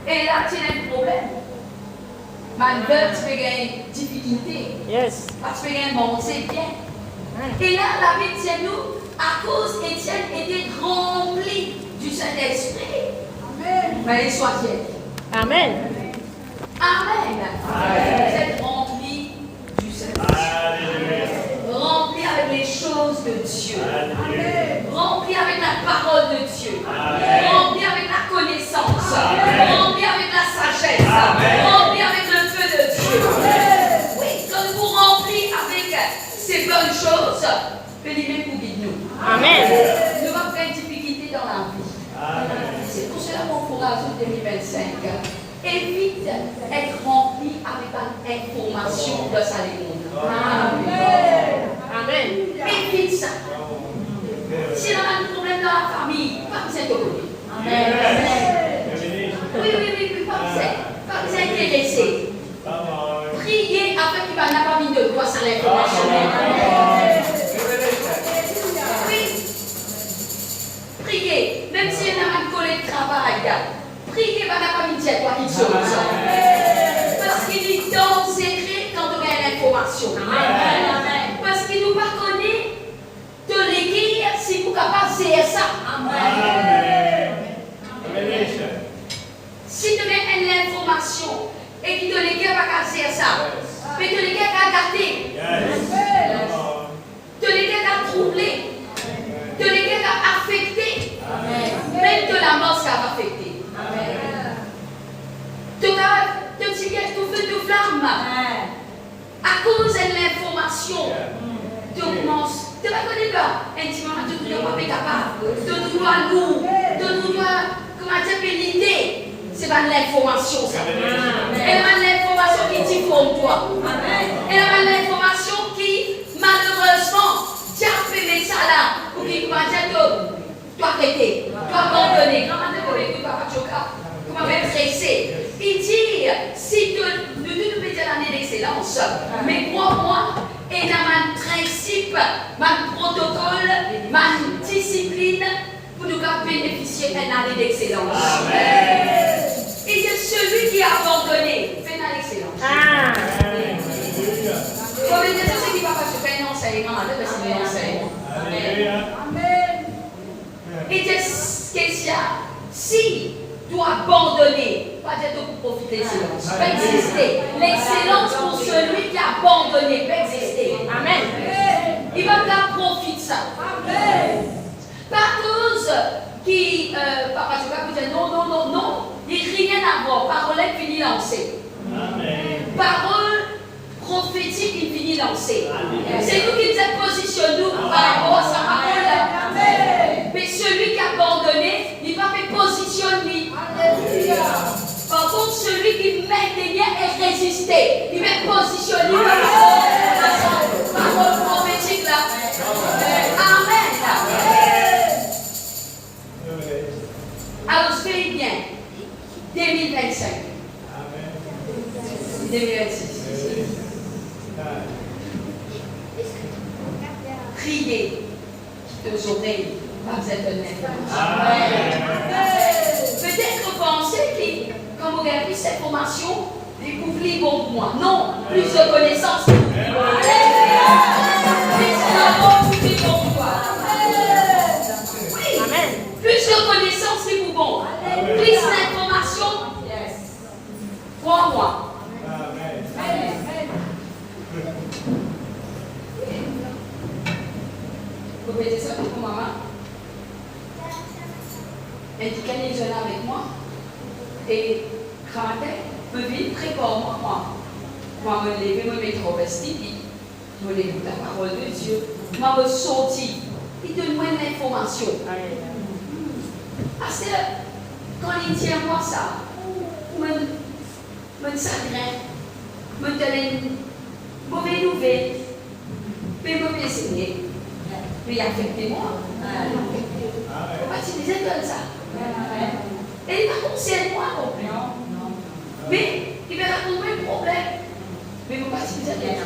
Et là, tu as un problème. Malgré tu peux gagner une difficulté. Yes. Parce que tu peux gagner bon, c'est bien. Et là, la Bible dit nous, à cause Étienne était rempli du Saint-Esprit. Amen. Mais il soit fier. Amen. Amen. Vous êtes rempli du Saint-Esprit. Rempli avec les choses de Dieu. Amen. Rempli avec la parole de Dieu. Amen. Rempli avec la connaissance. Amen. Rempli avec la sagesse. Amen. Rempli avec le feu de Dieu. Amen. Oui, quand vous remplis avec ces bonnes choses, bénissez pour nous. Amen. Nous avons pas de difficulté dans la vie. Amen. C'est pour cela mon courage en 2025. Évite d'être rempli avec l'information de sa monde. Amen. Amen. Évite ça. Si on a un problème dans la famille, pas besoin de connaître. Amen. Oui, pas besoin d'intéressé. Priez afin qu'il va n'a pas mis de quoi ça l'information. Oui. Priez, même si on a un collègue de travail. Priez, va n'a pas mis de quoi qu'il chose. Parce qu'il est dangereux quand on a l'information. Amen. Parce qu'il nous pas connaît de l'écrire si vous capable de faire ça. Amen. Si tu as l'information et qu'il te l'écrit pas qu'à faire ça, mais te l'écrit qu'à gâter, te l'écrit qu'à troubler, te l'écrit qu'à affecter, même de la mort ça va affecter. Te tirer tout feu, tout flamme. À cause de l'information, tu commences. Tu ne connais pas intimement, tu ne dois pas être capable. Tu ne dois nous, tu dois, comment dire, péniter. C'est pas l'information, ça. Elle a l'information qui t'y forme toi. Elle a l'information qui, malheureusement, tu as fait ça là. Pour qu'il commence à te arrêter, tu abandonner. Comment tu peux écouter Papa Choka? Comment être pressé? Il dit, si tu ne peux pas dire l'année d'excellence, mais crois-moi, et dans mon principe, mon protocole, ma discipline, pour nous bénéficier d'une année d'excellence. Et c'est celui qui a abandonné, fait une année d'excellence. Combien de temps c'est qui va pas se faire un enseignement, parce qu'il est un enseignement. Amen. Et c'est qu'est-ce si tu as abandonné, pas dire pour profiter de l'excellence, peut exister. L'excellence pour celui qui a abandonné peut exister. Amen. Il va faire profit de ça. Amen. Par cause qui, Papa Choka peut dire non, il n'y a rien à voir. Parole est finie lancée. Parole prophétique il finit lancée. C'est nous qui nous positionnons par rapport à sa parole. Mais celui qui a abandonné, il va faire positionner. Par contre, celui qui maintenant est résisté, il va positionner à sa parole prophétique là. Amen. Alors, soyez bien. 2025. 2026. Priez. Deux oreilles. Pas besoin de peut-être penser que, quand vous regardez cette formation, découvrez bon pour moi. Non, plus de connaissances. Plus de connaissances qui vous bon. Plus d'informations. Crois-moi. Vous pouvez dire ça pour maman? Elle dit qu'elle est jeune avec moi. Et quand elle peut vite prépare moi me lever, me mettre au vestiaire, je me lève la parole de Dieu. Moi me sortir. Il donne moi l'information. Parce que quand il dit à moi ça, me chagrin, me donne une mauvaise nouvelle, mais me enseigner, mais affecter moi. On va utiliser comme ça. Et il va concerner moi non plus. Mais il va raconter un problème. Mais il ne va pas utiliser rien.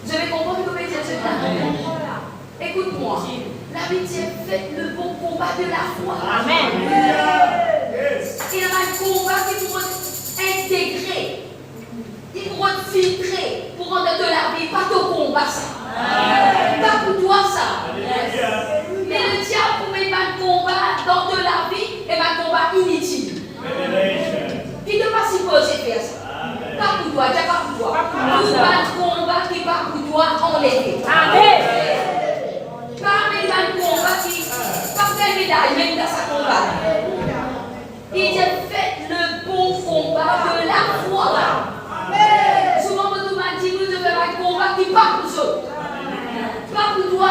Vous avez compris comment il dit cela? Écoute-moi. La Bible dit faites le bon combat de la foi. Amen. Il y a un bataille, même dans sa combat. Il dit faites le bon combat de la foi. Souvent, on m'a dit nous devons faire un combat qui part pour nous. Pas pour toi,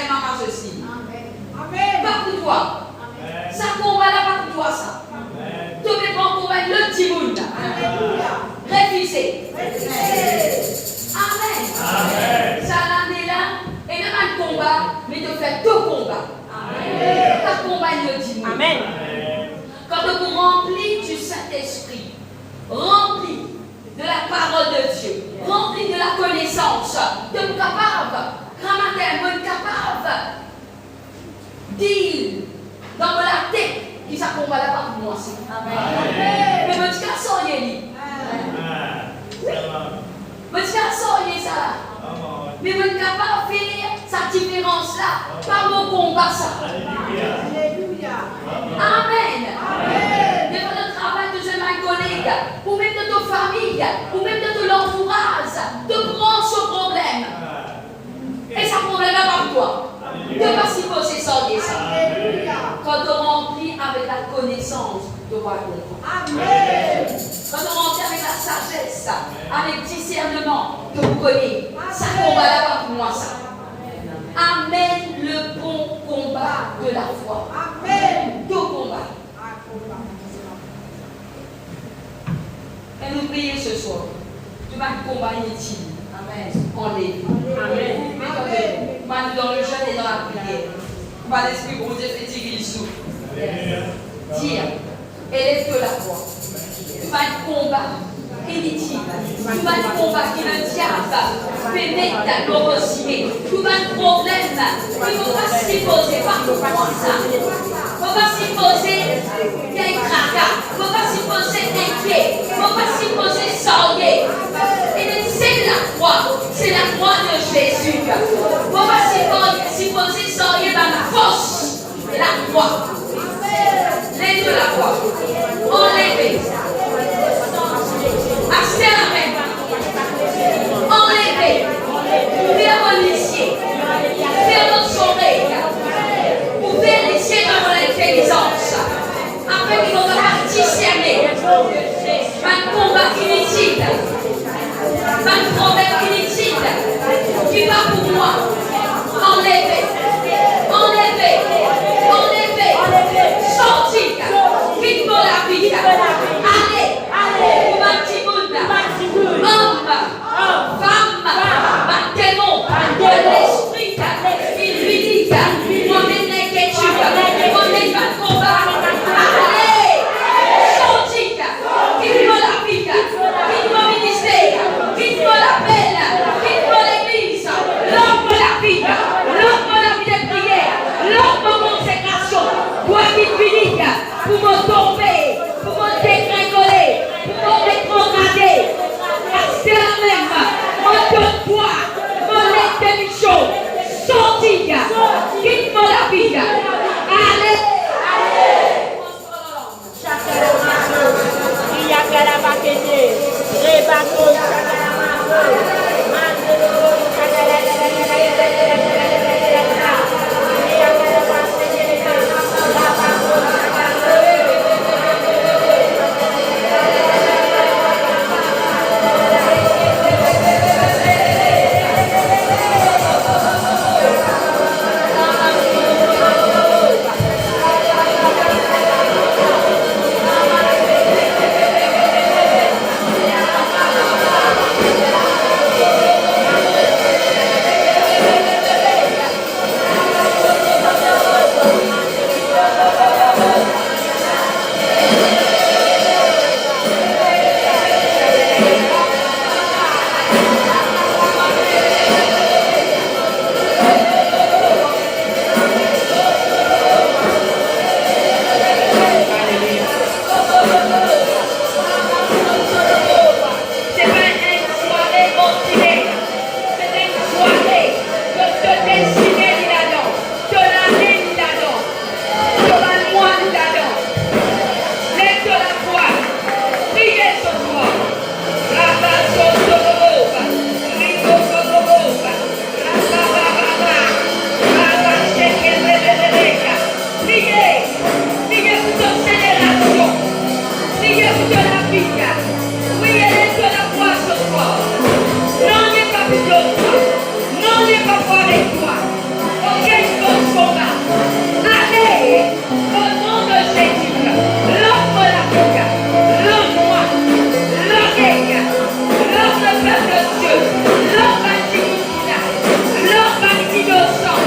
maman, ceci. Pas pour toi. Ça combat là, pas pour toi, ça. Tu veux pas combattre le petit monde. Réfléchissez. Amen. Ça l'année là, et non pas le combat, mais de faire deux combats. Pas combattre le petit monde. Amen. Quand vous remplis du Saint-Esprit, rempli de la parole de Dieu, rempli de la connaissance, de vous capable, grammaire, vous capable, dire dans la tête qui ça combat là par moi. Amen. Mais votre garçon y est lui. Votre garçon y est ça. Mais vous êtes capable de faire cette différence là par vos combats ça. Alléluia. Amen. De votre travail de jeune collègue, ou même de ta famille, ou même de ton entourage, de prendre ce problème. Et ça problème là par toi. De pas s'y poser sans ça. Quand on remplit avec la connaissance de quoi Amen. quand on remplit avec la sagesse, avec discernement, que vous connaissez, ça combat là-bas pour moi ça. Amen le bon combat de la foi. Amen. Deux combats. Et nous prions ce soir. Tu vas combat inutile. Amen. On est. Amen. Mais dans le jeûne et dans la prière. Par l'esprit, bon Dieu fait tirer le souffle. Dire, élève-toi la voix. Tu vas un combat inutile. Tu vas un combat qui le diable pénètre dans nos possibilités. Tu vas un problème. Il ne faut pas s'y poser par le ça. Il ne faut pas s'y poser un tracas. Il ne faut pas s'y poser inquiet. Il ne faut pas s'y poser sorgué. Et c'est la croix. C'est la croix de Jésus. Il ne faut pas s'y poser sorgué dans la force. C'est la croix. Les deux la croix. Enlevez. Achetez la main. Enlevez. Ouvrez vos lycées. Ouvrez votre oreille. Ouvrez les yeux dans votre intelligence. Afin qu'ils vont pas discerner. Un combat inutile. Un problème inutile. Qui va pour moi. Enlevez. Enlevez. Enlevez. Sortez. Quitte pour la vie. Allez. Allez. Homme, femme, démon, l'esprit, il lui dit, on est l'inquiétude, on est pas de combat. Allez, sortez, quitte pour la vie, quitte pour le ministère, quitte pour l'appel, quitte pour l'église, l'homme pour la vie, l'homme pour fille. Oui, elle est sur la croix ce soir. Non, n'est pas plus de toi. Non, n'est pas pour avec toi. Ok, je combat. Allez, au nom de Jésus. L'offre la fille. L'offre-moi. L'offre. L'offre le peuple de Dieu. L'offre à Jésus. L'offre à innocent.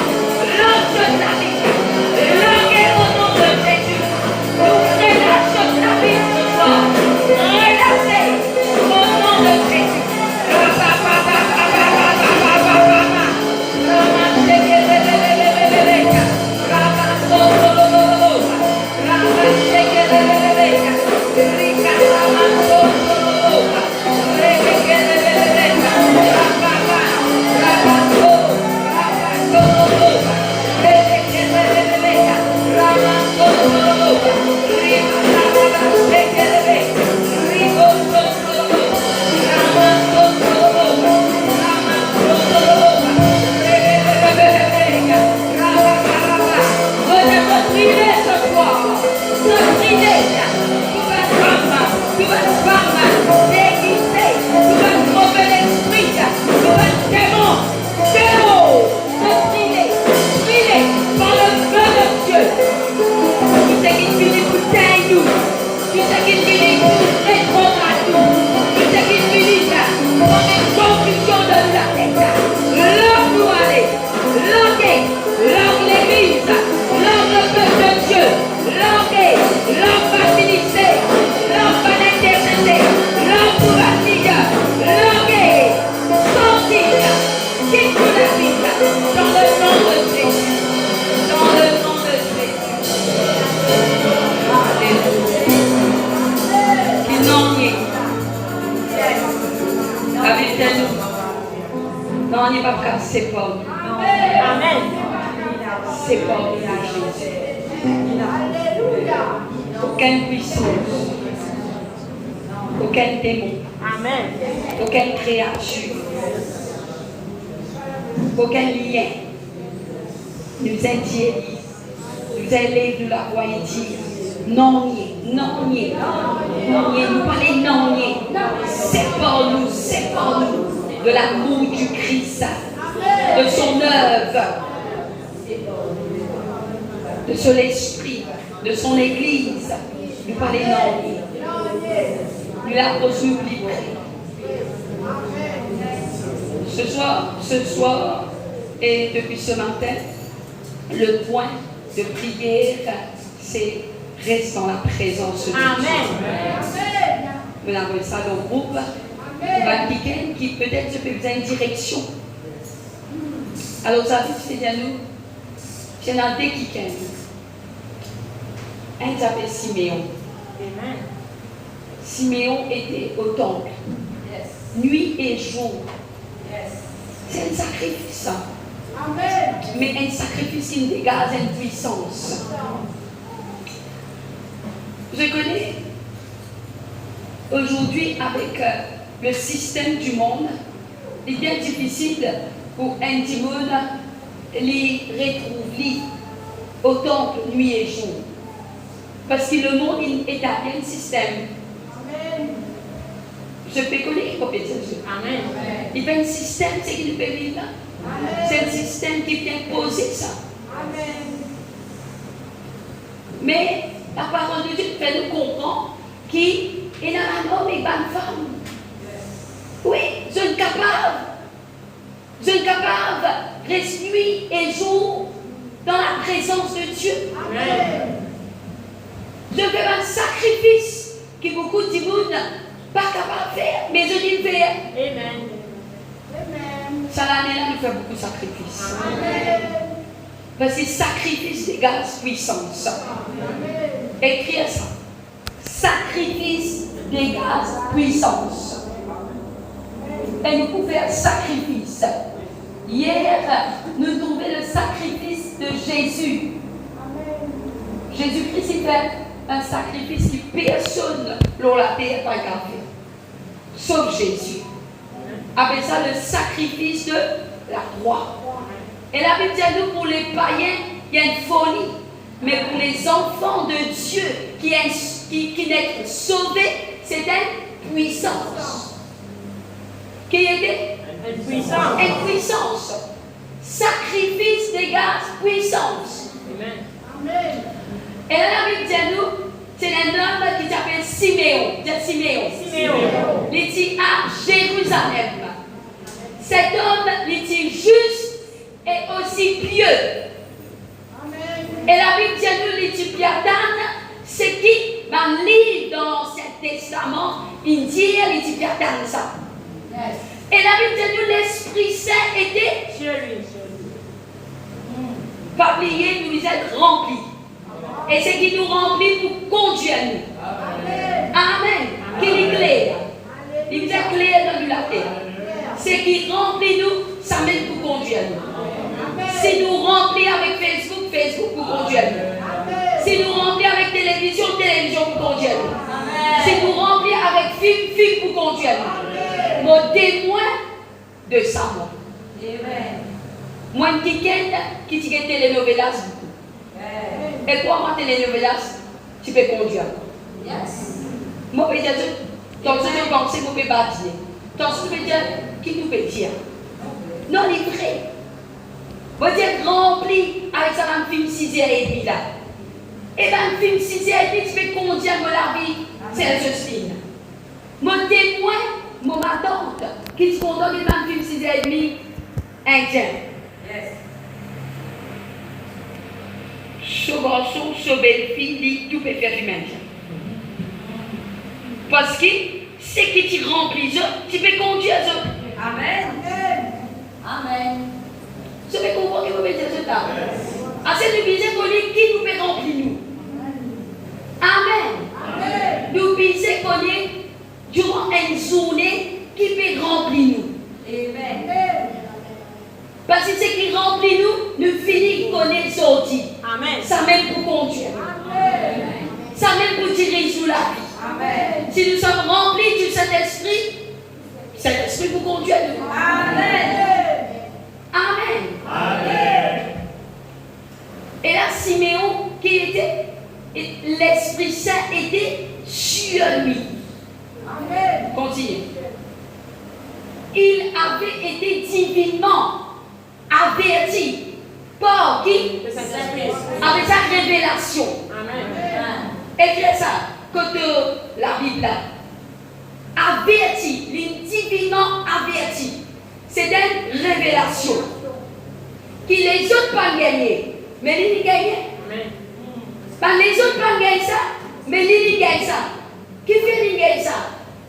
L'offre de ta vie. L'offre au nom de Jésus. Nous relâchons ta vie ce soir. Relâchez au nom de Jésus. Non, il n'est pas cassé, c'est pas. Amen. C'est pas de Jésus. Aucune puissance, aucun démon, aucune créature, aucun lien nous interdit, nous élève de la voix et dire non, non, nous parlons non, c'est pas nous. De l'amour du Christ, de son œuvre, de son esprit, de son église. Nous parlons non. Nous l'apôtre ce soir et depuis ce matin, le point de prière, c'est reste dans la présence de Dieu. Amen. Nous avons ça dans le groupe. On va quelqu'un qui peut-être peut vous donner une direction. Alors, vous savez, c'est à nous. C'est un des qui un s'appelle Siméon. Siméon était au temple. Nuit et jour. C'est un sacrifice. Mais un sacrifice qui dégage une puissance. Je connais aujourd'hui avec le système du monde, il est bien difficile pour un monde les retrouver au temple nuit et jour. Parce que le monde est à un système. Amen. Je peux connaître comment dire ça. Amen. Il y a un système, c'est qu'il peut vivre. C'est un système qui vient poser ça. Amen. Mais la parole de Dieu fait nous comprendre qu'il y a un homme et une femme. Oui, je suis capable de rester nuit et jour dans la présence de Dieu. Amen. Je fais un sacrifice que beaucoup de gens ne sont pas capables de faire, mais je dis le faire. Amen. Ça l'année-là, nous faisons beaucoup de sacrifices. Amen. Parce que sacrifice dégage puissance. Amen. Écrire ça. Sacrifice dégage puissance. Et nous pouvons faire sacrifice. Hier, nous trouvons le sacrifice de Jésus. Jésus-Christ fait un sacrifice qui personne sur la terre n'a qu'à faire. Sauf Jésus. Avec ça, le sacrifice de la croix. Et la Bible dit à nous, pour les païens, il y a une folie. Mais pour les enfants de Dieu qui naissent sauvés, c'était puissance. Qui était? Une puissance. Une puissance. Sacrifice d'égale puissance. Amen. Amen. Et là, la Bible dit à nous, c'est un homme qui s'appelle Siméon. C'est Siméon. Siméon. Il dit à Jérusalem. Cet homme, il dit juste et aussi pieux. Amen. Et la Bible dit à nous, il dit Piatan, c'est qui va lire dans l'Ancien Testament, il dit Piatan ça. Yes. Et la Bible dit à nous, l'Esprit Saint était, Chez lui. pas oublier, nous êtes remplis. Et c'est qui nous remplit pour conduire nous. Amen. Amen. Qui est clair. Il nous est clair dans la terre. C'est qui remplit nous, ça mène pour conduire nous. Si nous remplit avec Facebook, Facebook pour conduire nous. Si nous remplit avec télévision, télévision pour conduire nous. Si nous remplit avec film, film pour conduire nous. Mon témoin de ça, moi. Moi, qui dit télénovelas beaucoup. Et pour moi, télénovelas, tu peux conduire. Moi, je peux dire, donc je vais penser, je peux bâtir. Donc je peux dire, qui nous peut dire? Non, il est vrai. Vous êtes rempli avec ça, un film 6h30 là. Et bien, un film 6h30, tu peux conduire la vie, c'est la Justine. Mon témoin, mon tante, qui se contente d'un film 6h30 indien. Ce garçon, ce belle fille, tout peut faire du maintien. Parce que c'est qui tu remplis, tu peux conduire ça. Amen. Amen. Je vais comprendre que vous pouvez dire ça. C'est nous bisons qui nous peut remplir nous. Amen. Nous bisons durant une journée qui peut remplir nous. Amen. Parce que ce qui remplit nous, nous finissons connaître sorti. Amen. Ça même pour conduire. Amen. Ça même pour diriger sur la vie. Amen. Si nous sommes remplis du Saint-Esprit, Saint-Esprit pour conduire nous. Amen. Amen. Amen. Et là, Siméon, qui était, l'Esprit Saint était sur lui. Amen. Continue. Il avait été divinement averti par qui? Le Saint-Esprit. Avec sa révélation. Amen. Écris ça, côté la Bible là. Averti, divinement averti. C'est une révélation. Qui les autres pas gagné, mais lui il gagne. Amen. Pas les autres pas gagné ça, mais lui il gagne ça. Qui fait il gagne ça?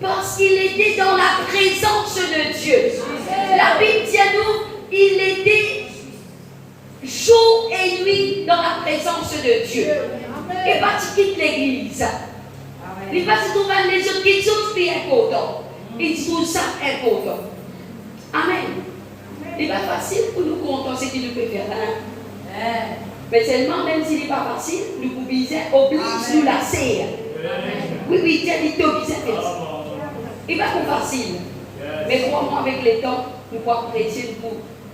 Parce qu'il était dans la présence de Dieu. La Bible dit à nous, il était jour et nuit dans la présence de Dieu. Et pas qu'il quitte l'église. Il va se trouver les autres qui sont plus importants. Il trouve ça important. Amen. Il n'est pas facile pour nous compter ce qu'il nous peut faire. Hein? Mais seulement, même s'il n'est pas facile, nous oblige nous la serre. Oui, Dieu dit t'oblige à faire ça. Il n'est pas trop facile. Mais crois-moi, avec le temps, nous croyons chrétiens pour.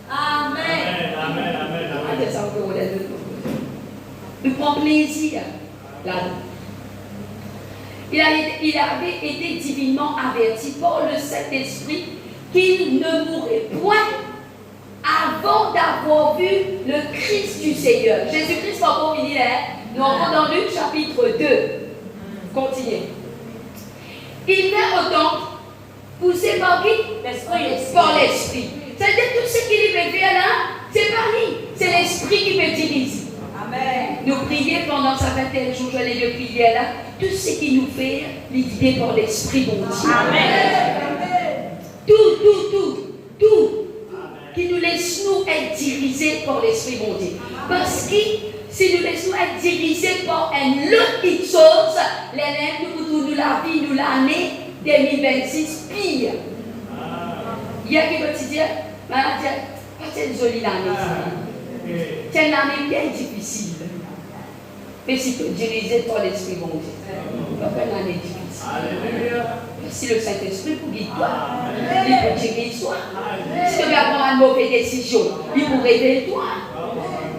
Amen. Amen. Amen. Nous prenons plaisir là-dedans. Il avait été divinement averti par le Saint-Esprit qu'il ne mourrait point avant d'avoir vu le Christ du Seigneur. Jésus-Christ va encore finir là. Nous entrons dans Luc chapitre 2. Continuez. Il met au temple, poussé par qui? L'Esprit. Par l'Esprit. C'est-à-dire tout ce qu'il peut faire là, c'est pas lui. C'est l'Esprit qui peut diriger. Amen. Nous prions pendant sa vingtaine jours, je l'ai de prière là. Tout ce qui nous fait, l'idée par l'Esprit bon Dieu. Amen. Tout qui nous laisse nous être dirigés par l'Esprit bon Dieu. Parce que si nous laissons être dirigés par une autre chose, l'élève nous la vie, nous l'année 2026 pire. Il y a qui va te dire, c'est une jolie année. C'est une année bien difficile. Mais si tu es dirigé par l'Esprit bon Dieu, pas une année difficile. Alléluia. Si le Saint-Esprit pour guider toi, il peut gérer toi. Si tu veux prendre une mauvaise décision, il peut révéler toi.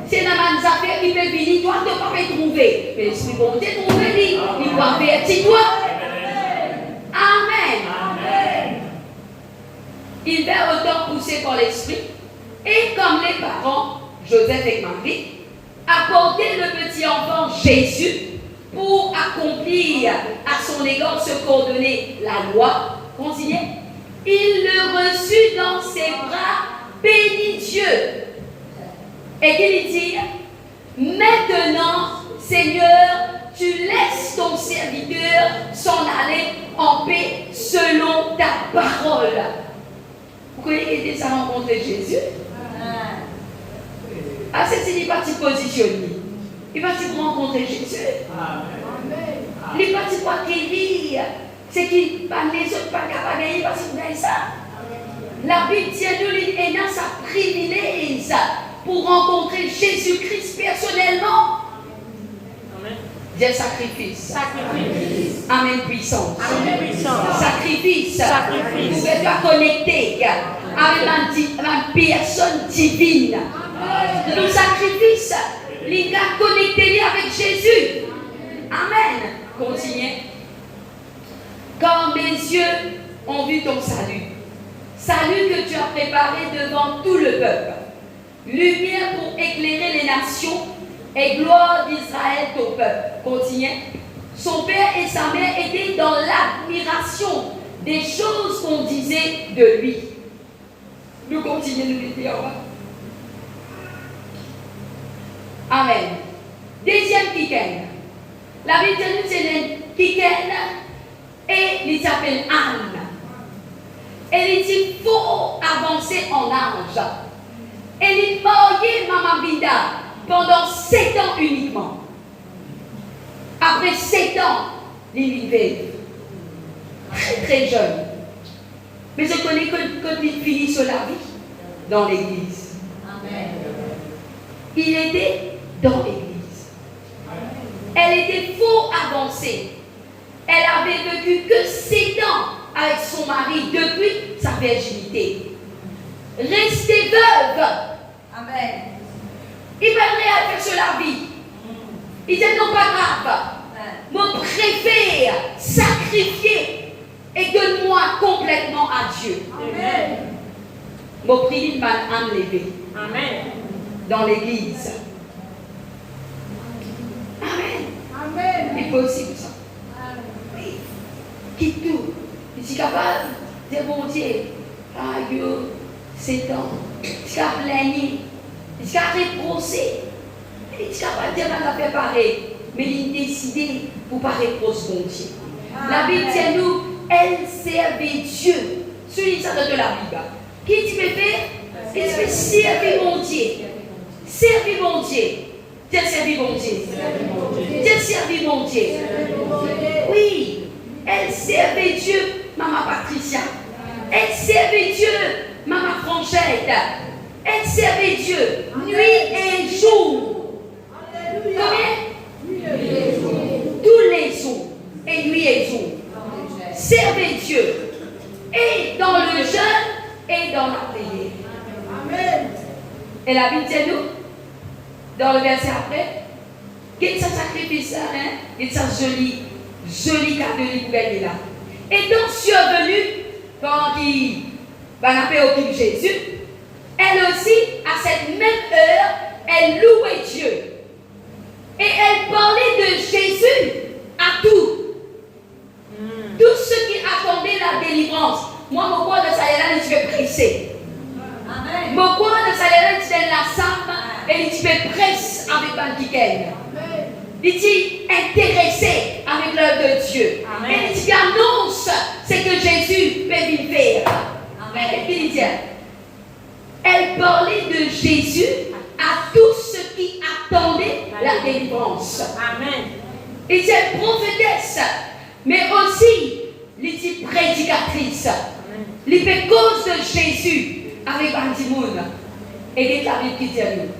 Si tu as une affaire qui peut venir, toi, tu ne peux pas trouver. Mais l'Esprit bon Dieu trouve, il peut avertir toi. il vint autant poussé par l'esprit, et comme les parents, Joseph et Marie, apportaient le petit enfant Jésus pour accomplir à son égard ce qu'ordonnait la loi, continuez, il le reçut dans ses bras, bénit Dieu. Et qu'il dit, maintenant, Seigneur, tu laisses ton serviteur s'en aller en paix selon ta parole. Vous croyez qu'il était à rencontrer Jésus? Ah, c'est il est parti positionner. Il est parti pour rencontrer Jésus. Il est parti pour acquérir. C'est qu'il pas les autres pas capables de gagner parce qu'il gagne ça. La Bible dit nous, il est dans sa privilège pour rencontrer Jésus-Christ personnellement. Dieu sacrifice. Sacrifice. Amen puissance. Amen puissance. Sacrifice. Sacrifice. Vous pouvez pas connecter avec ma personne divine. Le sacrifice, les gars connectés avec Jésus. Amen. Continuez. Quand mes yeux ont vu ton salut, salut que tu as préparé devant tout le peuple, lumière pour éclairer les nations et gloire d'Israël ton peuple. Continuez. Son père et sa mère étaient dans l'admiration des choses qu'on disait de lui. Nous continuons de dire. Amen. Deuxième week-end. La Bible dit c'est le week-end et il s'appelle Anne. Et il dit faut avancer en âge. Et il mariait Maman Binda pendant 7 ans uniquement. Après 7 ans, il vivait très très jeune. Mais je connais que il finit sur la vie dans l'église. Amen. Il était dans l'église. Elle était fort avancée. Elle avait vécu que 7 ans avec son mari depuis sa virginité. Restée veuve. Amen. Il m'a rien fait sur la vie. Il dit non, pas grave. Je préfère sacrifier et donne-moi complètement à Dieu. Amen. Mon prix m'a enlevé Amen. dans l'église. Amen. Amen. C'est possible ça. Oui. Quitte tout. Je suis capable de dire bon Dieu, ah Dieu, 7 ans. Je suis capable de plaigner. Je suis capable de reprocher. Je suis capable de dire qu'on a fait pareil. Mais il a décidé pour ne pas reprocher mon Dieu. La Bible dit à nous, elle servait Dieu. Celui ça de la Bible. Qui tu peux faire? Il peut servir mon Dieu. Servir mon Dieu. Dieu servir mon Dieu. Dieu servir mon Dieu. Oui, elle servait Dieu, Maman Patricia. Elle servait Dieu, Maman Franchette. Elle servait Dieu nuit et jour. Combien? Tous les jours. Et nuit et jour. Servez Dieu. Et dans le jeûne et dans la prière. Amen. Et la Bible dit nous, dans le verset après, qu'est-ce que ça sacrifice ça, hein? Qu'est-ce que ça joli cadeau pour gagner là. Et donc, survenu, quand il va aucune Jésus, elle aussi, à cette même heure, elle louait Dieu. Et elle parlait de Jésus à tout. Tous ceux qui attendaient la délivrance. Moi, mon corps de Saléra, je vais presser. Amen. Mon corps de Saléra, je vais la sable et je vais presser avec Bankiken. Il dit intéressé avec l'œuvre de Dieu. Amen. Et il dit annonce ce que Jésus peut lui faire. Amen. Et puis il dit elle parlait de Jésus à tous ceux qui attendaient la délivrance. Amen. Il dit prophétesse, mais aussi il dit prédicatrice. Il fait cause de Jésus avec Bandimoun. Et la Bible qui dit à nous.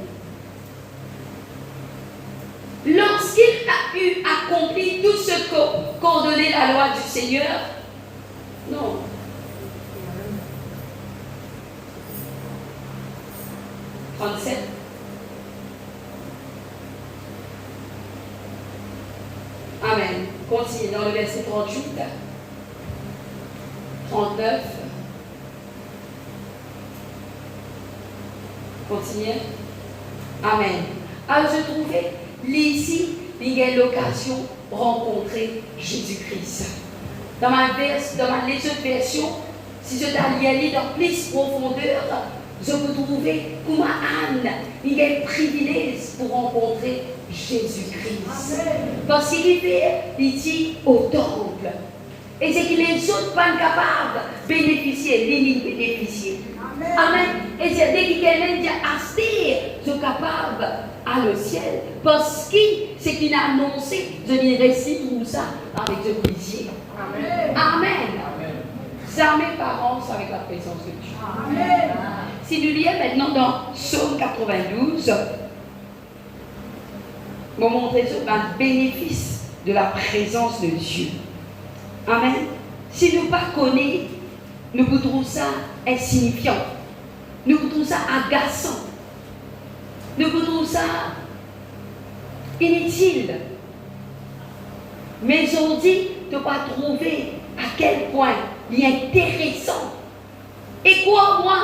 Lorsqu'il a eu accompli tout ce qu'ordonnait la loi du Seigneur, non. « 37. Amen. Continue dans le verset 38, 39 Continuez. Amen. Alors je trouvais ici, il y a l'occasion de rencontrer Jésus-Christ. Dans les autres versions, si je t'allais dans plus profondeur, je peux trouver comment Anne, il y a un privilège pour rencontrer Jésus-Christ. Parce qu'il fait ici au temple. Et c'est que les autres pas capables de bénéficier, les bénéficier. Amen. Et c'est dès qu'il y a un dit Astir, sont capables à le ciel. Parce que c'est qu'il a annoncé, je lui récite tout ça avec le plaisir. Amen. Amen. Ça mes parents, c'est avec la présence de Dieu. Amen. Si nous lisons maintenant dans Psaume 92, on va montrer sur le bénéfice de la présence de Dieu. Amen. Si nous ne connaissons pas, nous trouvons ça insignifiant. Nous trouvons ça agaçant. Nous trouvons ça inutile. Mais aujourd'hui, tu vas trouver à quel point il est intéressant. Et crois-moi,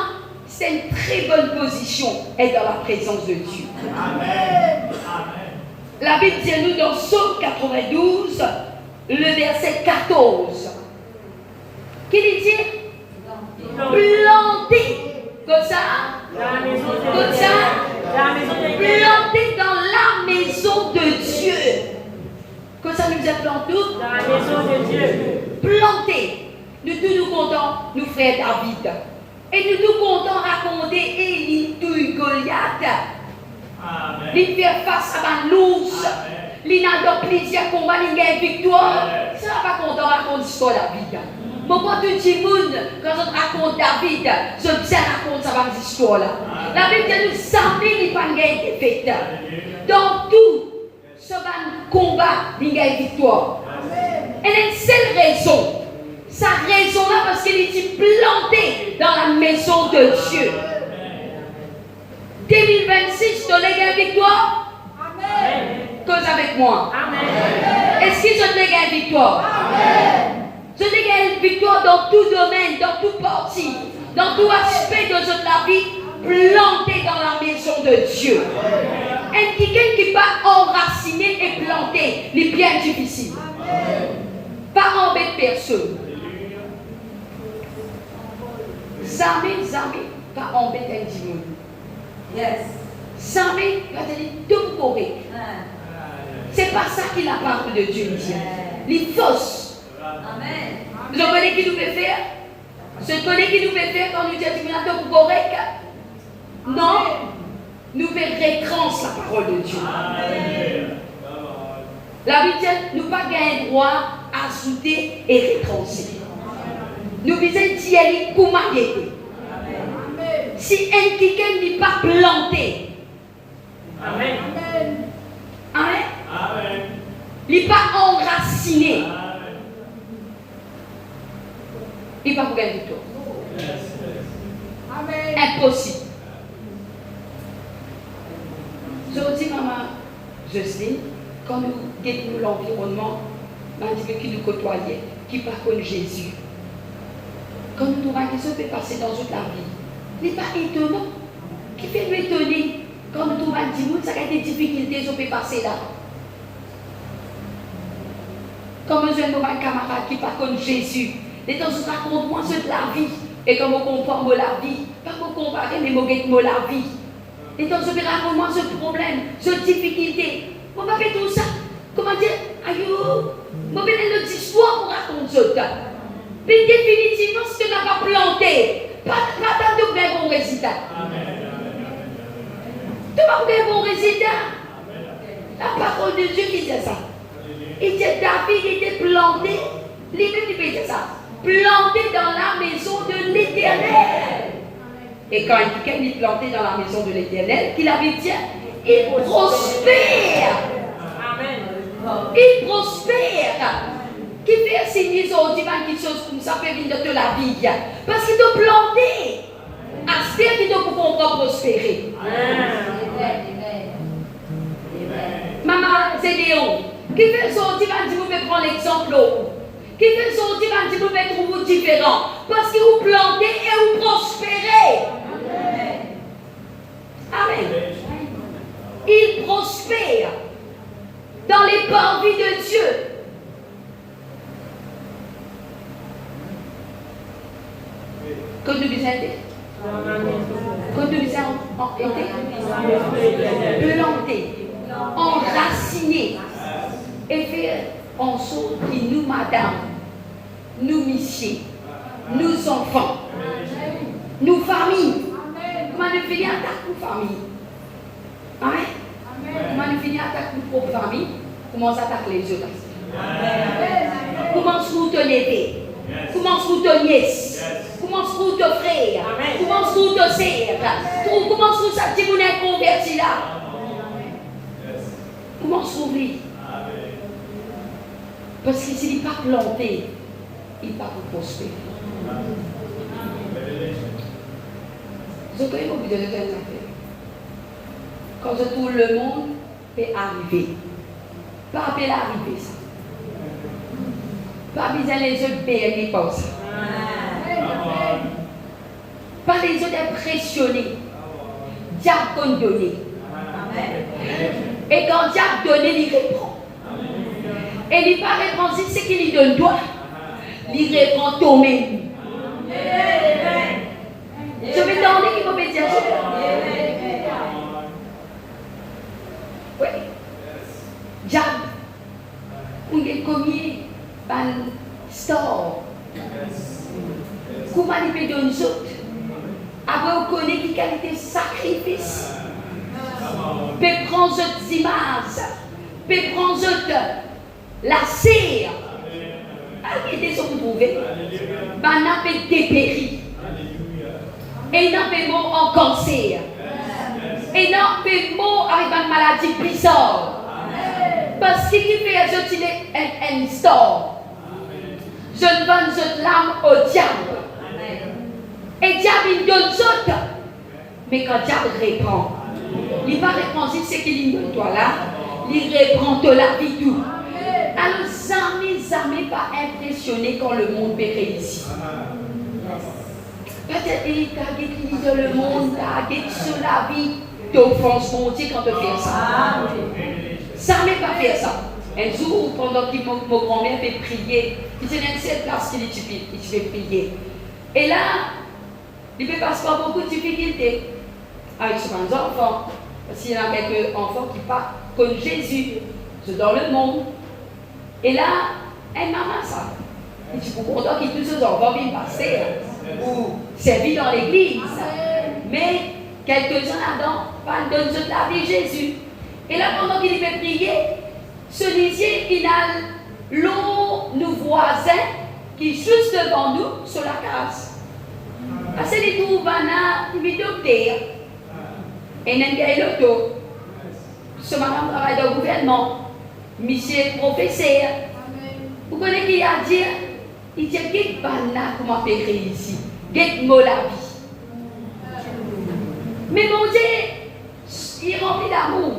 c'est une très bonne position être dans la présence de Dieu. Amen. La Bible dit nous dans Psaume 92, le verset 14. Qu'il dit planté comme ça, comme ça, planté dans la maison de Dieu. Comme ça nous a planté dans la maison de Dieu. Planté. Nous tous nous comptons, nous frères David. Et nous tous comptons raconter Élie, tout Goliath. Il fait face à ma louche. Il a plusieurs combats, il a une victoire. Ça ne va pas content raconter l'histoire de David. Mais quand tu dis, quand on raconte David, je raconte ça dans l'histoire là. La Bible dit nous 100 000 il pas gagné défaite. Dans tout ce combat, il a une victoire. Et une seule raison. Sa raison là parce qu'il est planté dans la maison de Dieu. 2026, tu as une victoire? Amen. Cause avec moi. Amen. Est-ce que je te une victoire? Amen. Je te une victoire dans tout domaine, dans toute partie, dans tout aspect de la vie, planté dans la maison de Dieu. Et quelqu'un qui n'est pas enraciné et planté, il est bien difficile. Amen. Pas embêter personne. Jamais, pas embêter un dimanche. Yes. Jamais, il va te dire tout correct. C'est pas ça qu'il a parlé de Dieu. Les fausses. Amen. Vous comprenez qui nous fait faire? Vous connaissez qui nous fait faire quand nous disons tout correct? Non. Nous faisons récrance la parole de Dieu. Amen. La Bible dit nous pas gagner droit à ajouter et récrancer. Nous disons d'y aller pour m'aider. Si un quelqu'un n'est pas planté, Amen. Amen. Amen. Il n'est pas enraciné, il ne va pas gagner du tout. Amen. Impossible. Je vous dis, maman Jocelyne, quand nous guettons l'environnement, qui nous côtoyait, qui ne connaît Jésus, quand nous trouvons que ça peut passer dans toute la vie, il n'est pas étonnant. Qui fait nous étonner quand nous trouvons un dimanche, ça a des difficultés, ça peut passer là. Comme je vois un camarade qui ne connaît Jésus, les temps où raconte-moi ce de la vie, et comme on comprend la vie, pas qu'on compare, mais on la vie. Les temps où raconte-moi ce problème, cette difficulté, on va faire tout ça. Comment dire, aïe, on va faire une autre histoire pour raconter ça. Mais définitivement, si tu n'as pas planté, pas de bien bon résultat. Tu n'as pas de bon résultat. La parole de Dieu qui dit ça. Il dit David était planté, lui-même il peut dire ça, planté dans la maison de l'Éternel. Et quand quelqu'un est planté dans la maison de l'Éternel, qu'il avait dit, il prospère. Amen. Il prospère. Qui fait signer aujourd'hui quelque chose comme ça peut venir de la vie. Parce qu'il doit planter. Astir qui doit pouvoir prospérer. Maman, c'est Léon. Qui fait sortir, vous pouvez prendre l'exemple. Qui fait sortir, vous pouvez trouver différent. Parce que vous plantez et vous prospérez. Amen. Il prospère dans les parvis de Dieu. Que nous disons que nous disons planté, enraciné et faire en sorte que nous, madame, nous, messieurs, nous, enfants, nous, familles, comment nous finissons à ta famille? Amen. Comment nous finissons à ta propre famille? Comment ça attaque les autres? Comment vous te lever? Comment vous te nièce? Comment vous te frère? Comment vous te sœur? Comment vous ça dit vous êtes converti là? Comment vous vivez? Parce que s'il n'est pas planté, il ne va pas prospérer. Je connais beaucoup de affaires. Quand tout le monde peut arriver. Pas peut arriver ça. Pas besoin les autres bénis pour ça. Pas les autres impressionnés. Diable donné. Et quand Diable donne, il répond. Et il ne pas répondre, si c'est qu'il lui donne toi, il répond toi-même. Je vais demander qu'il faut me dire ça. Oui. Diable, on est commis un store. Comment il peut donner ça? Après, on connaît qui qualité sacrifice. Peut prendre cette image. Peut prendre la cire. Arrêtez ce que vous trouvez. Maintenant, peut dépérir. Et non, peut mort en cancer. Et non, peut mort avec une maladie bizarre. Parce qu'il fait un store. Je ne vends cette l'âme au diable. Et diable, il donne ça. Mais quand diable répond, il va répondre, si c'est qu'il donne toi là, il répond de la vie tout. Alors, jamais pas impressionné quand le monde peut réussir. Peut-être qu'il est dans le monde, il sur la vie, d'offense, mon Dieu, quand tu fais ça. Jamais pas faire ça. Un jour, pendant que mon grand-mère fait prier, il dit, dans cette place qu'il fait prier. Et là, il ne passe pas beaucoup de difficultés avec ses enfants. Parce qu'il y a quelques enfants qui partent comme Jésus, c'est dans le monde. Et là, elle maman ça. Il dit, pour content que tous ces enfants viennent passer ou servir dans l'église. Mais quelques-uns là-dedans, pas de la vie de Jésus. Et là, pendant qu'il fait prier, celui-ci, il a l'eau, nos voisins, qui est juste devant nous, sur la case. Parce que les tout vannes, ils viennent d'opter. Et il y a l'auto. Ce madame travaille dans le gouvernement. Monsieur professeur. Vous connaissez qui a dit? Il dit, qu'est-ce que comment faire ici? Qu'est-ce que la vie? Mais mon Dieu, il est rempli d'amour.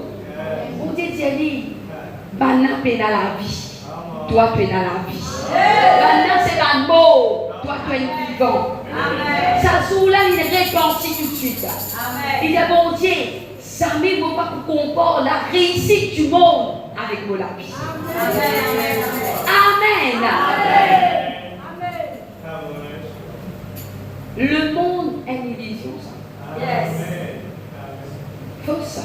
Mon Dieu dit, Bana est dans la vie. Toi, tu es dans la vie. Bana, c'est un mot. Toi, tu es vivant. Ça soulève, il répansit tout de suite. Il dit, mon Dieu, ça ne veut pas comporter la réussite du monde avec mon la vie. Amen. Le monde est une illusion, ça. Faut ça.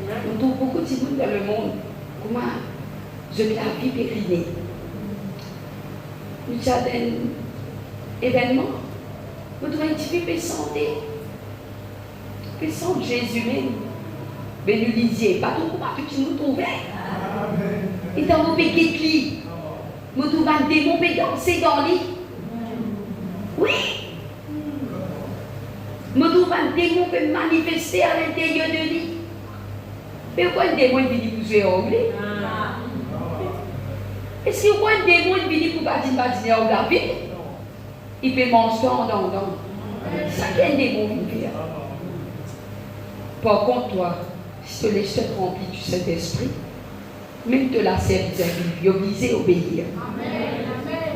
On trouve beaucoup de monde dans le monde. Comment je vis la vie périnée. Nous avons un événement. Vous trouvez un petit peu santé. Puissant Jésus même. Mais nous lisiez, pas tout comment que tu nous trouvais. Et dans vos péquets, nous trouvons un démon qui danser dans l'île. Oui. Nous trouvons un démon qui peut manifester à l'intérieur de l'île. Mais pourquoi un démon vient pour jouer au blé? Est-ce que un démon vient pour bâtir au la vie? Il peut manger dans. Ça qu'un démon vient faire. Par contre, toi, si tu laisses te remplir du Saint-Esprit, même de la service, tu es obligé d'obéir.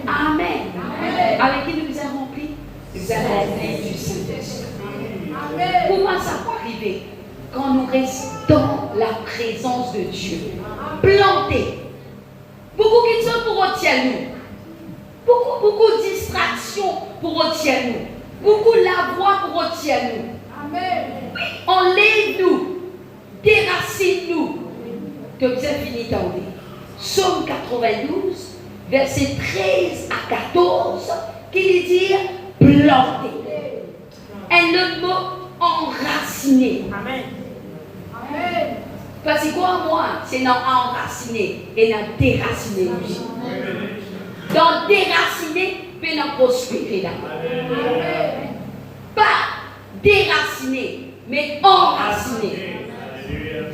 Amen. Avec qui nous avons remplis? Nous avons remplis du Saint-Esprit. Comment ça peut arriver? Quand nous restons dans la présence de Dieu, plantés. Beaucoup qui sont pour retirer nous. Beaucoup de distractions pour retirer nous. Beaucoup la voix pour retirer nous. Enlève-nous. Déracine-nous. Que vous avez fini d'entendre. Psaume 92, versets 13 à 14, qui dit planter. Un autre mot, enraciner. Amen. Parce que quoi, moi, c'est dans enraciner et dans déraciner. Dans déraciner, puis dans prospérer là. Pas déraciner, mais enraciner.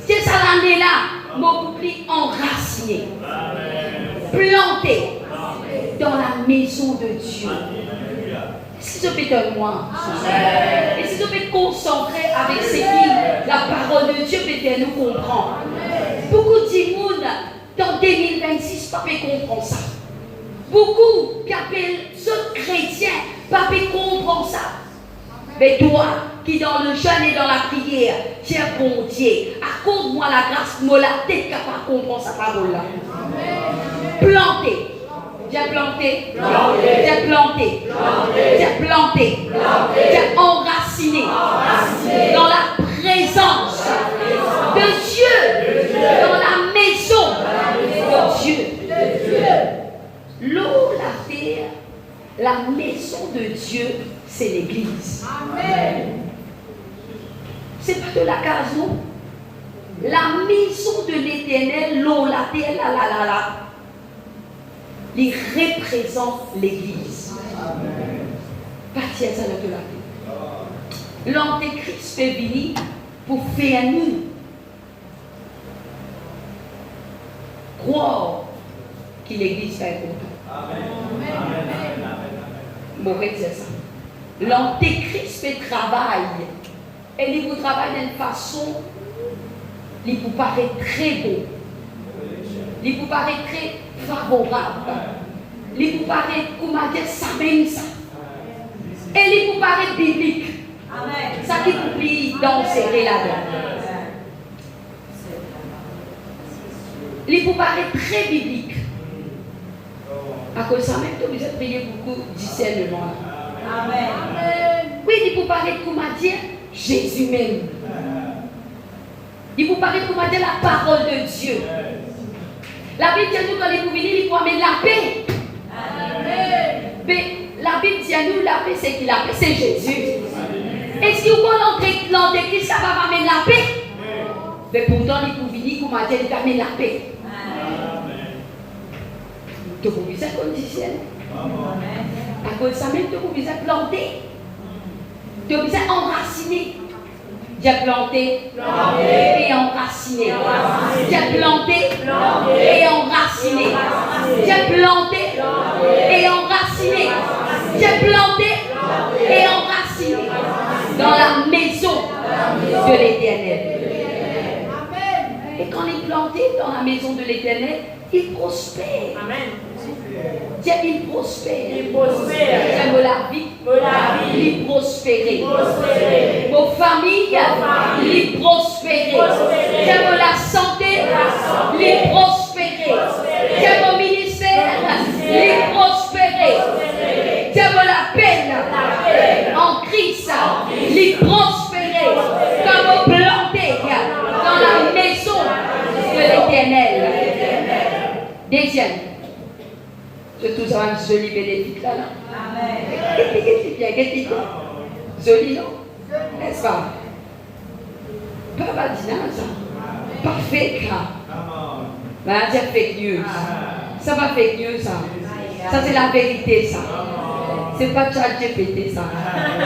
C'est ça l'année là, mon plus enraciné. Planté dans la maison de Dieu. Est-ce que je peux te moi? Est-ce que je peux te concentrer avec ce qui la parole de Dieu peut nous comprendre? Beaucoup de monde dans 2026 pas peut comprendre ça. Beaucoup qui appellent ce chrétien pas peut comprendre ça. Mais toi qui dans le jeûne et dans la prière, tiens bon Dieu, accorde-moi la grâce, moi la tête capable de comprendre sa parole là. Planté. J'ai planté, j'ai planté, j'ai planté, j'ai enraciné dans la présence de Dieu, dans la maison de Dieu. L'eau, la terre, la maison de Dieu, c'est l'église. C'est pas de la case, non? La maison de l'éternel, l'eau, la terre, la. Il représente l'église. Partir ça de la vie. L'antéchrist fait venir pour faire nous croire que l'église va être contente. Mauvais c'est ça. L'antéchrist fait travail. Et il vous travaille d'une façon, il vous paraît très beau. Il vous paraît très favorable. Il vous paraît, comment dire, ça même ça. Et il vous paraît biblique. Amen. Ça qui vous plie danser là-dedans. Il vous paraît très biblique. À cause de ça même, vous êtes prié beaucoup de discernement. Amen. Oui, il vous paraît, comment dire, Jésus même. Il vous paraît, comment dire, la parole de Dieu. La Bible dit à nous quand vous venez, il faut amener la paix. Amen. Mais la Bible dit à nous, la paix, c'est qui la paix? C'est Jésus. Est-ce que vous voulez l'antéchrist, ça va amener la paix? Mais pourtant, il faut venir, comment dire, il va amener la paix. Donc, vous êtes conditionnel. À cause de ça même, vous êtes planté. Vous êtes enraciné. J'ai planté et enraciné. J'ai planté et enraciné. J'ai planté et enraciné. J'ai planté et enraciné dans la maison de l'Éternel. Et quand il est planté dans la maison de l'Éternel, il prospère. Amen. Il prospère. Il prospère. J'aime la vie. Il prospère. Vos familles, il prospère. J'aime la santé. Il prospère. J'aime au ministère. Il prospère. J'aime la peine. En Christ. Il prospère. Comme planté dans la maison de l'Éternel. Deuxième. C'est tout ça, un joli bénéfice là. Amen. Joli, non? N'est-ce pas? Pas badinage, ça. Pas fake, là. Dire fake news. Ça va fake news, ça. Ça, c'est la vérité, ça. C'est pas ChatGPT, ça.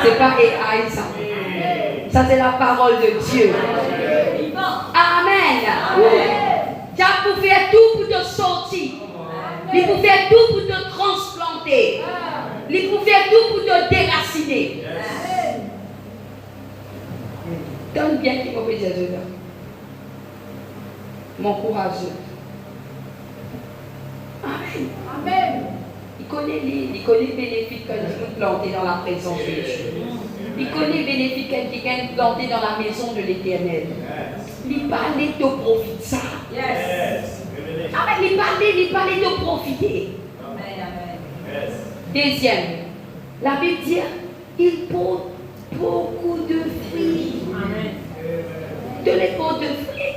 C'est pas AI, ça. Ça, c'est la parole de Dieu. Amen. Dieu pour faire tout pour te sortir. Il faut faire tout pour te transplanter. Il faut faire tout pour te déraciner. Donne bien qu'il faut dire dedans. Mon courageux. Amen. Amen. Il connaît les bénéfices que nous plantons dans la présence de Dieu. Il connaît bénéfique quelqu'un planté dans la maison de l'Éternel. Il parlait de profiter ça. Yes. Ah mais il parlait de profiter. Amen. Deuxième, la Bible dit, il porte beaucoup de fruits. Amen. De les porte de fruits.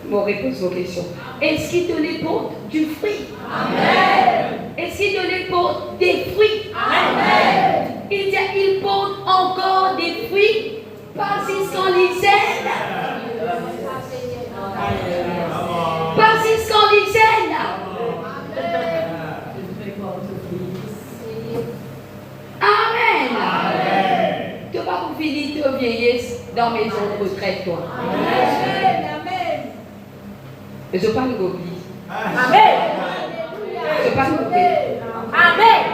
Bon, réponse vos questions. Est-ce qu'il te les porte du fruit? Amen. Est-ce qu'il te les porte des fruits? Amen. Il dit, il porte encore des fruits parce qu'ils sont lycéens. Parce qu'ils sont lycéens. Amen. Tu vas pas finir ta vieillesse dans mes maison de retraite, toi. Amen. Et je parle de Amen. Je parle de Amen.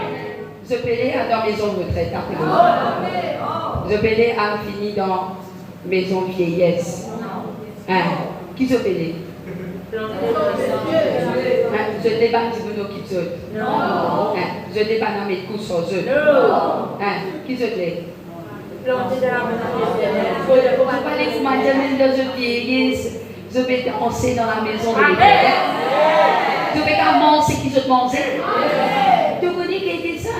Je paye dans maison de retraite après le Amen. Je paye à fini dans maison de vieillesse. Hein? Qui se paye? Je ne l'ai pas dit pour nous qui se. Non. Je ne l'ai pas dans mes coups sur eux. Qui se plaît? Planté dans la maison de Je ne pas aller pour madame dans une vieillesse. Je vais danser dans la maison de l'Éternel. Je vais commencer qui se manger. Tu connais qui était ça?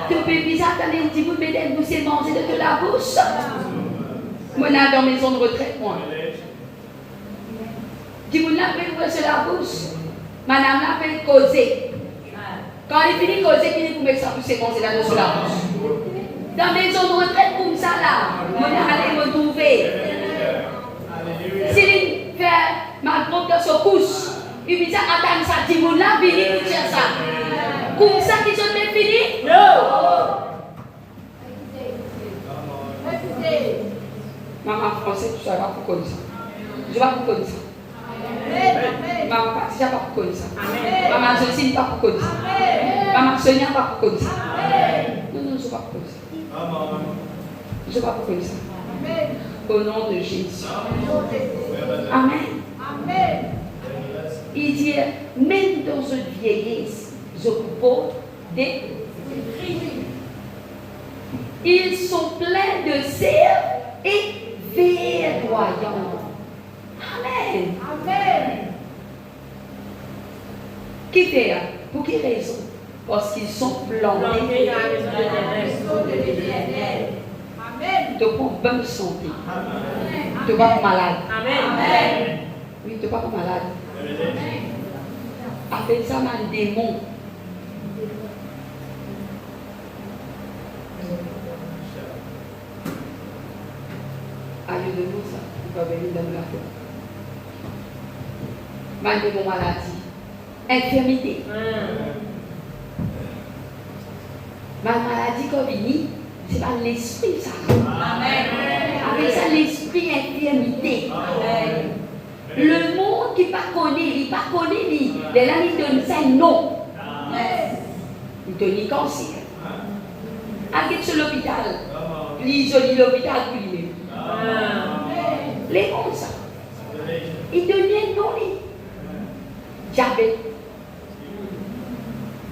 Tu peux bizarre t'aller un petit peu peut-être vous c'est manger de la bouche. Moi là dans maison de retraite moi. Tu vous l'avez ouvert sur la bouche. Madame l'a fait causer. Quand il finit de causer, il vous met ça pour se manger là sur la bouche. Dans maison de retraite comme ça là, moi allez me trouver. S'il fait ma propre secousse, il dit ça, attends ça, tu vous l'avez fini pour dire ça. Comme ça qui sont fini? Non. Maman français, tu ne vas pas pour ça. Je ne vais pas pour ça. Maman Patricia, je ne vais pas pour ça. Maman Jocelyne, pas pour ça. Maman Sonia, pas pour ça. Non, non, je ne vais pas pour ça. Je ne vais pas pour ça. Au nom de Jésus. Amen. Il dit, même dans une vieillesse, je porte des fruits. Ils sont pleins de sève et verdoyants. Amen. Qui fait? Pour quelle raison? Parce qu'ils sont plantés Planté dans la maison de l'Éternel. de bonne santé. Tu ne vas pas malade. Amen. Oui, tu ne vas pas malade. Appelle ça un démon. Allez de nous ça, il va venir dans la tête. Un démon maladie. Infirmité. Ma maladie comme vini, c'est pas l'esprit ça. Amen. Avec ça l'esprit infirmité. Amen. Le monde qui pas connaît, il pas connaît lui. Les là il donne ça non. Il donne cancer. Avec sur l'hôpital. Il joli l'hôpital pour lui. Les gens ça. Il donne non lui. Diabète.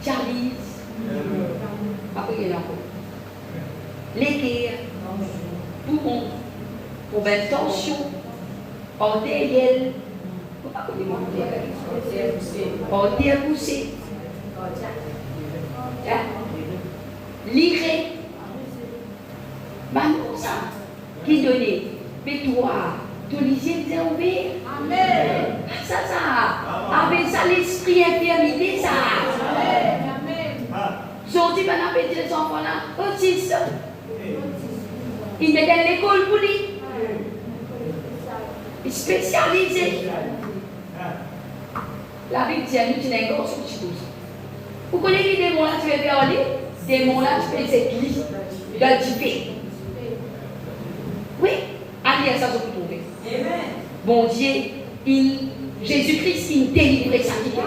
Dialyse. Après il y a encore. L'équerre. Poumon. Problème tension. Artérielle. Artère poussée. L'iré. Maintenant ça. Qui donnait? Mais toi, ton lycée est ouvert. Amen. Ça. Avec ça, l'esprit infirmité, ça. Sorti par la petite les enfants là, autiste. Il met dans l'école pour lui. Spécialisé. La Bible dit à nous, tu n'es pas sur petit chose. Vous connaissez les démons là, tu veux faire aller? Des démons là, tu peux les églises, d'altiver. Oui, allez à ça, je vous trouve. Amen. Bon Dieu, Jésus-Christ, il délivre ça qui est là.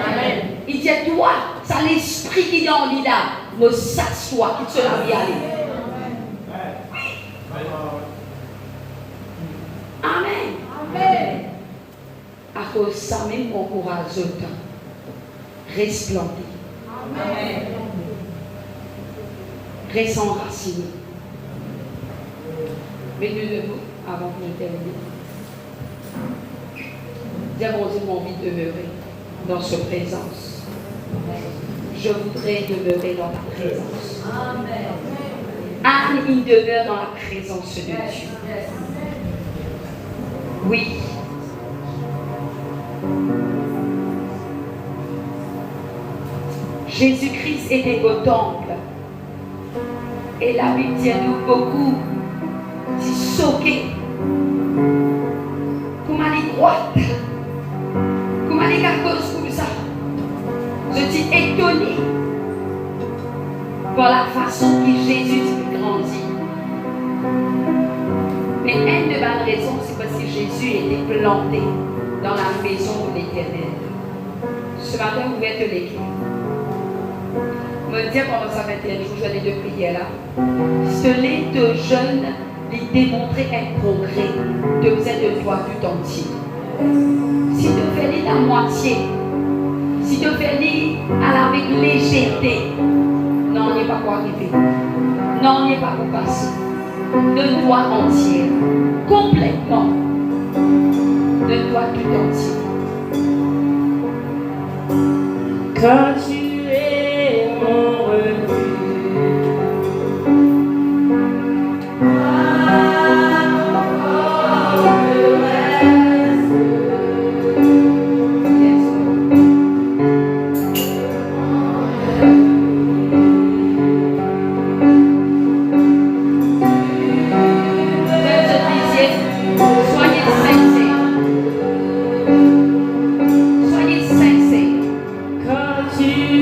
Amen. Il dit, toi, ça l'esprit qui est dans lui là, me s'assoit, qui te l'a bien aller. Amen. À cause de ça, même mon courage autant. Resplendir. Amen. Reste enraciné. Mais nous devons, avant que nous terminions, dire mon Dieu, mon envie de demeurer dans sa présence. Je voudrais demeurer dans la présence. Amen. Anne, il demeure dans la présence de Dieu. Oui. Jésus-Christ était au temple. Et la Bible dit à nous beaucoup si choqués. Comment les droite. Comment les cause comme ça. Je suis étonné par la façon que Jésus grandit. Mais une de bonnes raisons, c'est parce que Jésus était planté dans la maison de l'Éternel. Ce matin, vous pouvez être l'équipe. Me dire pendant sa 21 jours, je vais aller de prier là. Cela de jeunes, lui démontrer un progrès de vous êtes de toi tout entier. Si tu fais la moitié, si tu fais avec légèreté, non, on n'est pas quoi arriver. Non, on n'est pas pour passer. De toi entière, complètement. De toi tout entier. Quand tu es mon refuge, tu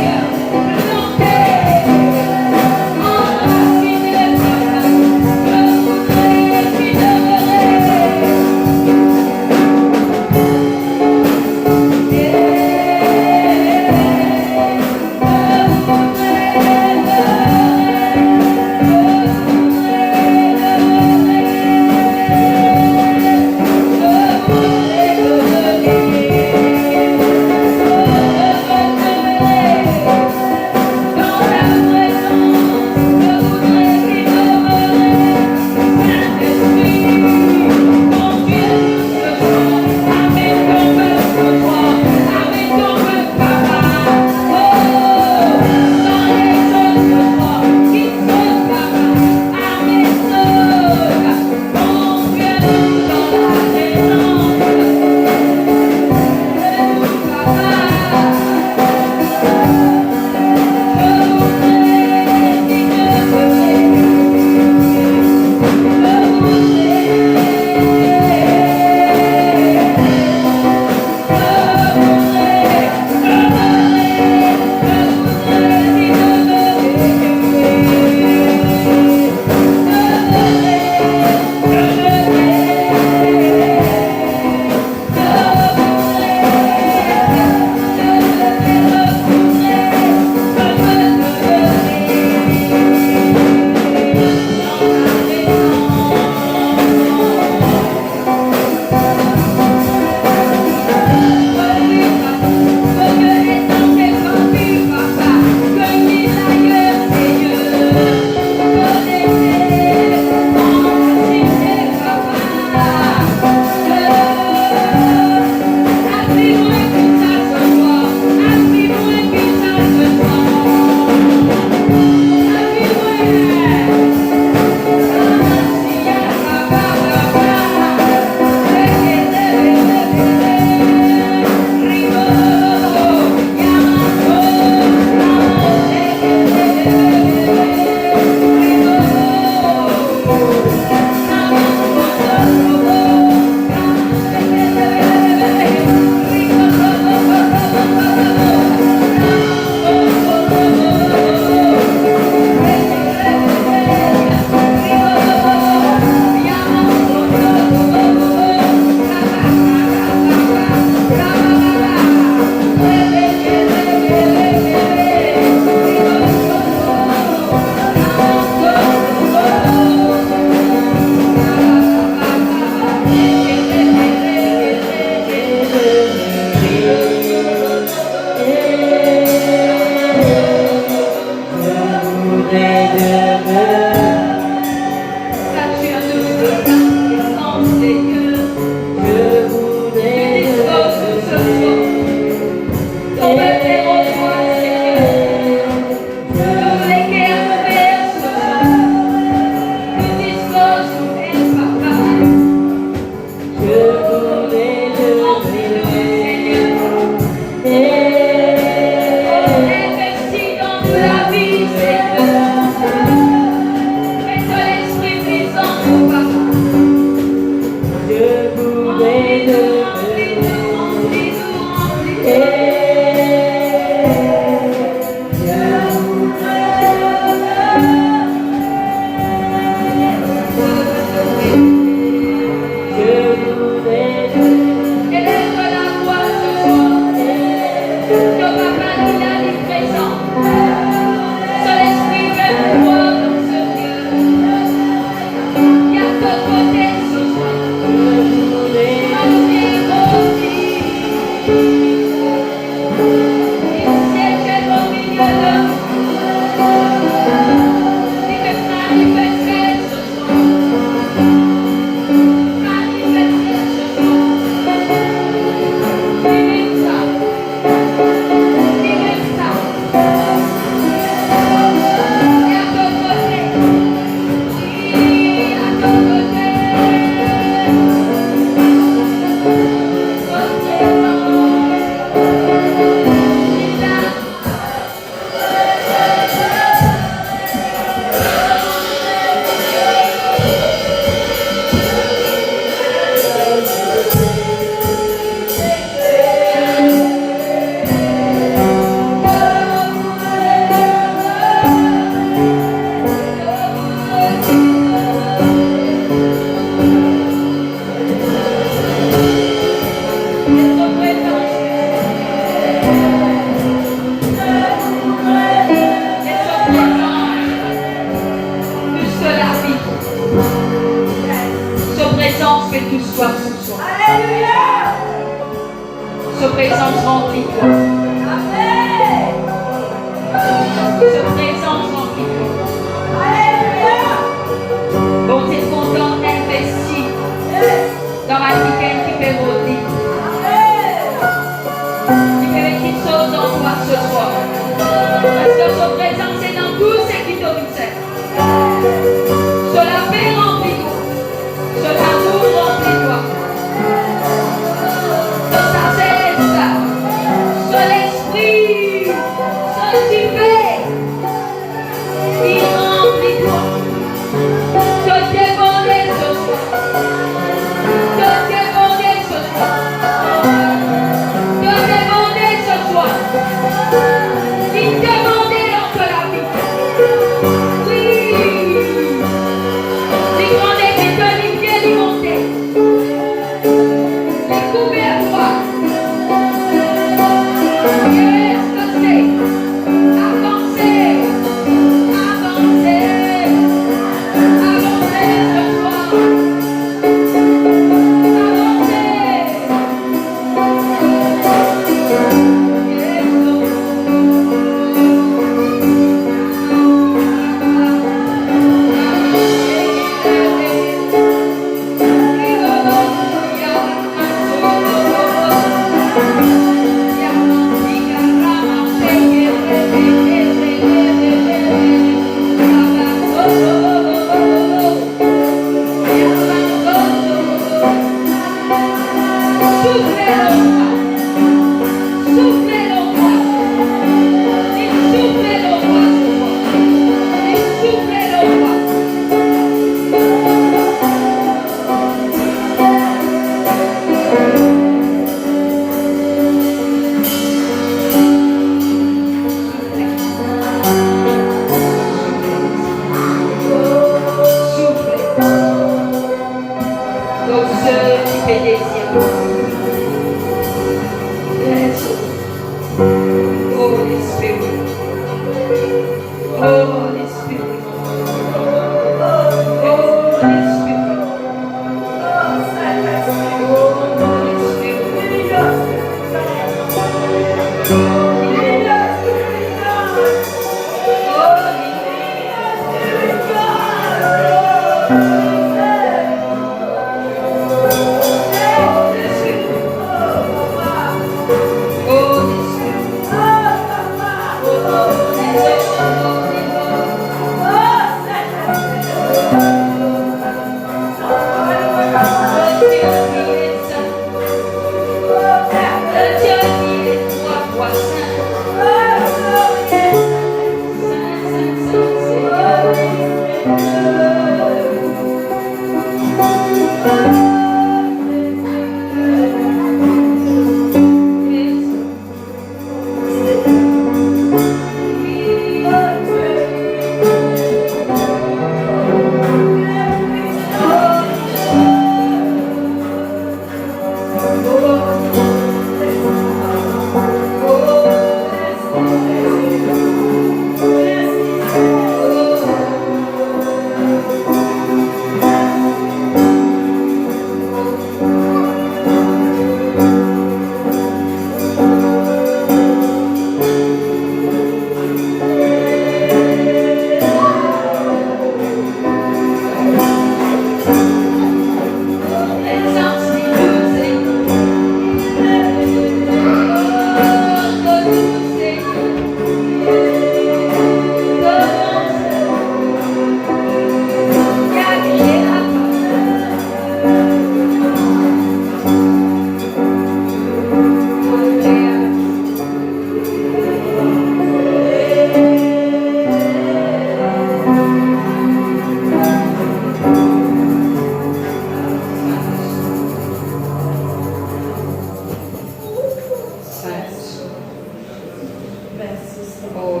Oh,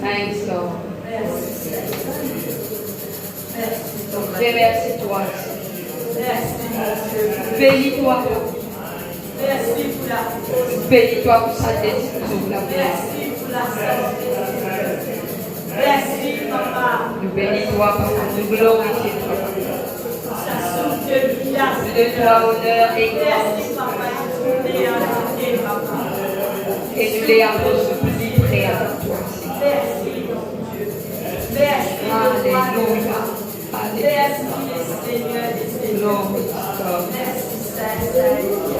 thanks, Lord. Remercie-toi. Bénis-toi. Bénis-toi pour sa décision. Nous bénis-toi, Papa. Nous glorifions toi. Nous de toi honneur et gloire. Et nous les apôtres plus livrés à toi. Alléluia. Alléluia.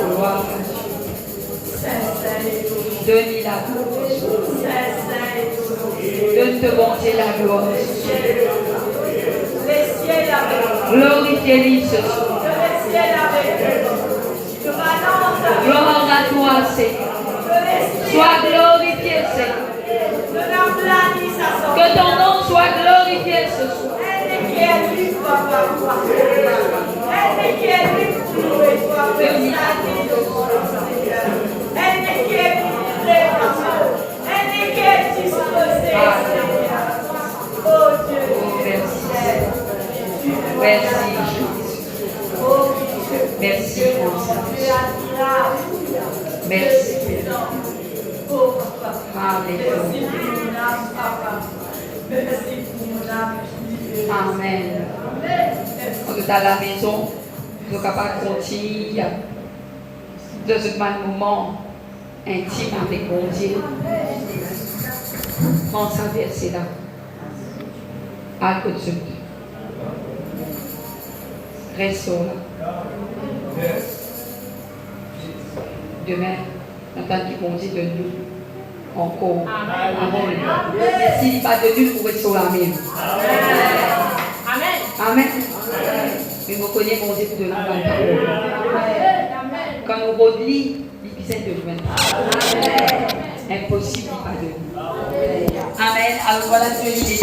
Gloire à Dieu. Donne-lui la gloire. Donne te monter la gloire. Glorifiez-lui ce soir. Gloire à toi, Seigneur. Sois glorifié, Seigneur. Que ton nom soit glorifié ce soir. Merci, Jésus. Merci, merci. Amen. On est à la maison, nous sommes capables de continuer de ce moment intime avec mon Dieu. Prends sa verset là. À côté. Restons là. Demain, entendre qu'il bon Dieu de nous encore. S'il n'est pas de nous, vous restez sur la même. Amen. Amen. Mais nous connaissons mon Dieu de nous. Quand nous relisons, il vient de nous. Impossible, pas de nous. Amen. Alors voilà ce que je dis.